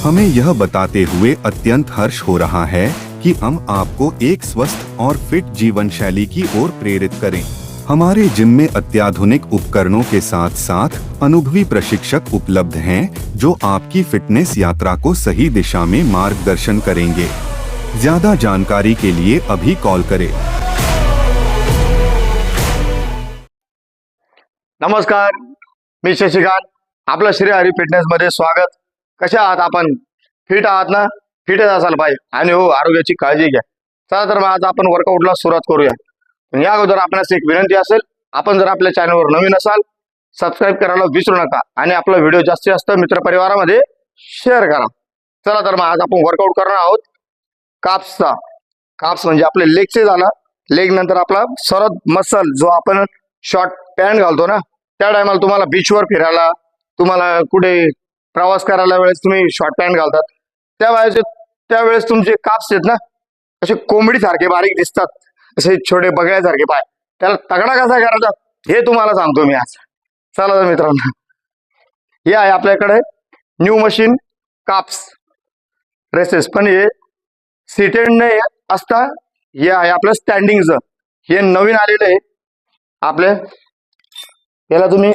हमें यह बताते हुए अत्यंत हर्ष हो रहा है कि हम आपको एक स्वस्थ और फिट जीवन शैली की ओर प्रेरित करें। हमारे जिम में अत्याधुनिक उपकरणों के साथ साथ अनुभवी प्रशिक्षक उपलब्ध हैं जो आपकी फिटनेस यात्रा को सही दिशा में मार्गदर्शन करेंगे। ज्यादा जानकारी के लिए अभी कॉल करें। नमस्कार, मी शशिकांत, आपलं श्री हरी फिटनेस मध्ये स्वागत। कशा आहात आपण? फिट आहात ना? फिटच असाल पाहिजे आणि हो, आरोग्याची काळजी घ्या। चला तर मग आज आपण वर्कआउटला सुरुवात करूया। पण या अगोदर आपणास एक विनंती असेल, आपण जर आपल्या चॅनलवर नवीन असाल सबस्क्राइब करायला विसरू नका आणि आपला व्हिडिओ जास्तीत जास्त मित्रपरिवारामध्ये शेअर करा। चला तर मग आज आपण वर्कआउट करणार आहोत काप्सचा। काप्स म्हणजे आपले लेगचे झाला, लेग नंतर आपला सर्वात मसल जो आपण शॉर्ट पॅन्ट घालतो ना, त्या टायमाला तुम्हाला बीचवर फिरायला, तुम्हाला कुठे प्रवास करायला वेळेस तुम्ही शॉर्ट पॅन्ट घालतात, त्यावेळेस तुमचे काप्स आहेत ना असे कोंबडी सारखे बारीक दिसतात, असे छोटे बगळ्यासारखे पाय, त्याला तगडा कसा करायचा हे तुम्हाला सांगतो मी आज। चला तर मित्रांनो, हे आहे आपल्याकडे न्यू मशीन काप्स रेसेस, पण हे सीटेड नाही असता, हे आहे आपलं स्टँडिंगचं, हे नवीन आलेलं आहे आपले। याला तुम्ही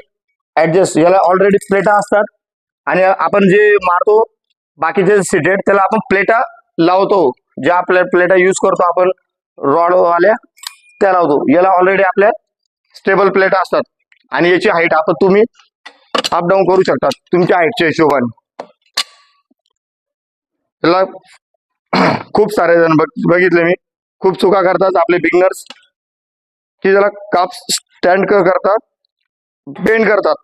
ऍडजस्ट, याला ऑलरेडी प्लेटा असतात आणि आपण जे मारतो बाकीचे सीटेड त्याला आपण प्लेटा लावतो, जे आपल्या प्लेटा यूज करतो आपण रॉड वाल्या त्या लावतो। याला ऑलरेडी आपल्या स्टेबल प्लेटा असतात आणि याची हाईट आपण तुम्ही अप डाऊन करू शकता तुमच्या हाईटच्या हिशोबाने। त्याला खूप सारे जण बघितले मी खूप चुका करतात आपले बिगनर्स, की त्याला काप्स स्टँड करतात, बेंड करतात,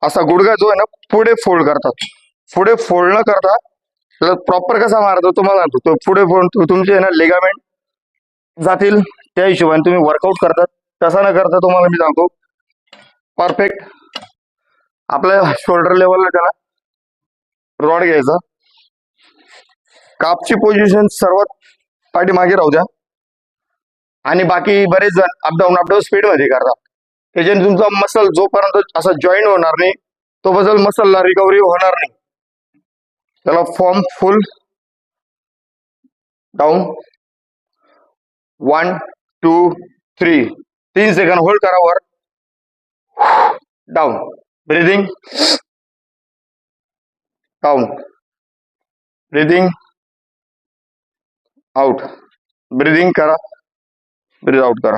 असा गुडघा जो आहे ना पुढे फोल्ड करतात। पुढे फोल्ड न करता त्याला प्रॉपर कसा मारतो तुम्हाला सांगतो, तो पुढे फोल्ड तुमचे आहे ना लिगामेंट जातील, त्या हिशोबाने तुम्ही वर्कआउट करतात। तसा न करता तुम्हाला मी सांगतो परफेक्ट आपल्या शोल्डर लेवलला त्याला रॉड घ्यायचा, कापची पोझिशन सर्वात पाठीमागे राहू द्या आणि बाकी बरेच जण अपडाऊन स्पीड मध्ये करतात, त्याच्याने तुमचा मसल जोपर्यंत असा जॉईन होणार नाही तोपर्यंत मसलला रिकव्हरी होणार नाही। त्याला फॉर्म फुल डाऊन 1 2 3 3 सेकंड होल्ड करा, वर down, breathing down, breathing out, breathing करा, ब्रीद आउट करा।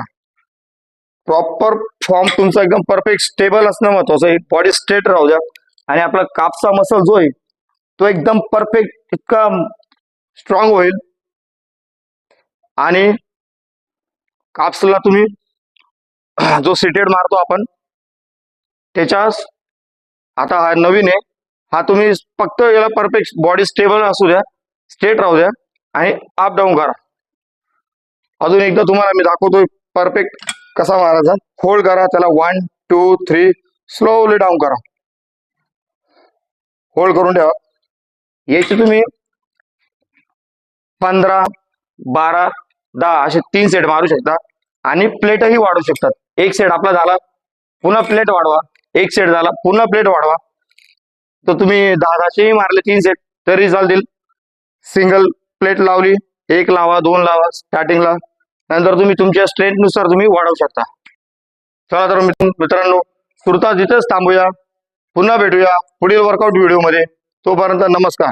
प्रॉपर फॉर्म तुमचा एकदम परफेक्ट स्टेबल असणं महत्वाचं आहे, बॉडी स्ट्रेट राहू द्या आणि आपला कापचा मसल जो आहे तो एकदम परफेक्ट इतका स्ट्रॉंग होईल। आणि काप्सला तुम्ही जो सीटेड मारतो आपण त्याच्या, आता हा नवीन आहे, हा तुम्ही फक्त याला परफेक्ट बॉडी स्टेबल असू द्या, स्ट्रेट राहू द्या आणि अप डाऊन करा। अजून एकदा तुम्हाला मी दाखवतोय परफेक्ट कसा मारायचा। होल्ड करा त्याला 1 2 3 स्लोली डाऊन करा, होल्ड करून ठेवा। याची तुम्ही 15 12 10 असे 3 सेट मारू शकता आणि प्लेटही वाढवू शकतात। एक सेट आपला झाला, पुन्हा प्लेट वाढवा, एक सेट झाला, पुन्हा प्लेट वाढवा, तर तुम्ही 10-10 मारले 3 सेट तरी चालतील। सिंगल प्लेट लावली, 1 लावा 2 लावा स्टार्टिंगला, नंतर तुम्ही तुमच्या स्ट्रेंथ नुसार तुम्ही वाढवू शकता। चला तर मित्रांनो, सुरता जिथेच थांबूया, पुन्हा भेटूया पुढील वर्कआउट व्हिडिओ मध्ये। तोपर्यंत नमस्कार।